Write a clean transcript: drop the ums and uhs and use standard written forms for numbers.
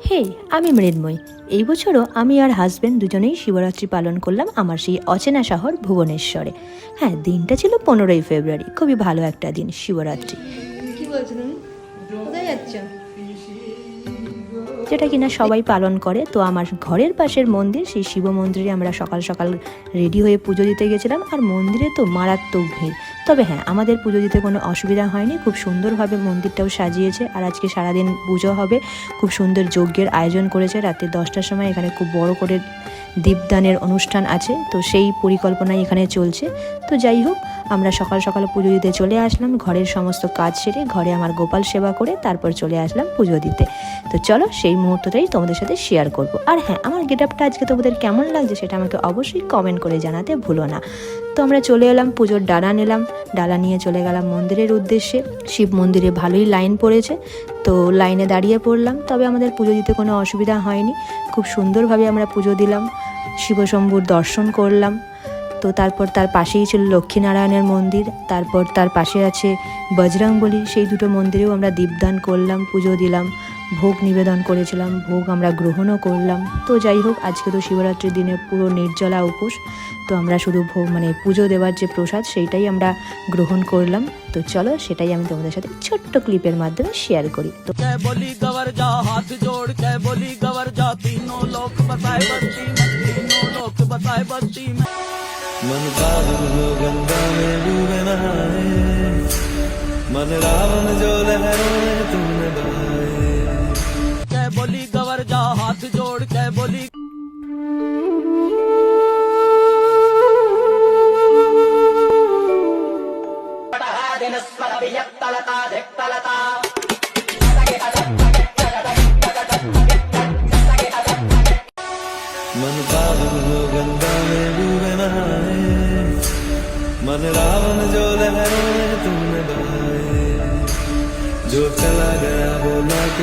হে, আমি মৃন্ময়ী। এই বছরও আমি আর হাজব্যান্ড দুজনেই শিবরাত্রি পালন করলাম আমার সেই অচেনা শহর ভুবনেশ্বরে। হ্যাঁ, দিনটা ছিল 15ই ফেব্রুয়ারি, খুবই ভালো একটা দিন, শিবরাত্রি। কি বলছো তুমি? কোথায় যাচ্ছ? যেটা কিনা সবাই পালন করে। তো আমার ঘরের পাশের মন্দির, সেই শিব মন্দিরে আমরা সকাল সকাল রেডি হয়ে পুজো দিতে গেছিলাম। আর মন্দিরে তো মারাত্মক ভিড়। তবে হ্যাঁ, আমাদের পুজো দিতে কোনো অসুবিধা হয়নি, খুব সুন্দরভাবে মন্দিরটাও সাজিয়েছে। আর আজকে সারাদিন পুজো হবে, খুব সুন্দর যজ্ঞের আয়োজন করেছে। রাতে 10টার সময় এখানে খুব বড় করে দীপদানের অনুষ্ঠান আছে, তো সেই পরিকল্পনাই এখানে চলছে। তো যাই হোক, আমরা সকাল সকাল পুজো দিতে চলে আসলাম। ঘরের সমস্ত কাজ সেরে ঘরে আমার গোপাল সেবা করে তারপর চলে আসলাম পুজো দিতে। তো চলো সেই মুহূর্তটাই তোমাদের সাথে শেয়ার করব। আর হ্যাঁ, আমার গেট আপটা আজকে তোমাদের কেমন লাগছে সেটা আমাকে অবশ্যই কমেন্ট করে জানাতে ভুলো না। তো আমরা চলে এলাম, পুজোর ডালা নিলাম, ডালা নিয়ে চলে গেলাম মন্দিরের উদ্দেশ্যে। শিব মন্দিরে ভালোই লাইন পড়েছে, তো লাইনে দাঁড়িয়ে পড়লাম। তবে আমাদের পুজো দিতে কোনো অসুবিধা হয়নি, খুব সুন্দরভাবে আমরা পুজো দিলাম, শিবশম্ভুর দর্শন করলাম। তো তারপর তার পাশেই ছিল লক্ষ্মীনারায়ণের মন্দির, তারপর তার পাশে আছে বজরংবলী। সেই দুটো মন্দিরেও আমরা দীপদান করলাম, পুজো দিলাম, ভোগ নিবেদন করেছিলাম, ভোগ আমরা গ্রহণও করলাম। তো যাই হোক, আজকে তো শিবরাত্রির দিনে পুরো নির্জলা উপোস, তো আমরা শুধু পুজো দেওয়ার যে প্রসাদ সেইটাই আমরা গ্রহণ করলাম। তো চলো সেটাই আমি তোমাদের সাথে ছোট্ট ক্লিপের মাধ্যমে শেয়ার করি। তো बोली गवर जा हाथ जोड़ के बोली गवर जा तीनों लोक बसाए बस्ती में तीनों लोक बसाए बस्ती में मन पावन हो गंगा में डूबे नहाए मन रावण जो लहरों में तुमने बहाए के बोली गवर जा हाथ जोड़ के बोली मन पावन हो गंगा में डूबे नहाए मन रावण जो लहरों में तुमने बहाए जो चला गया वो लौट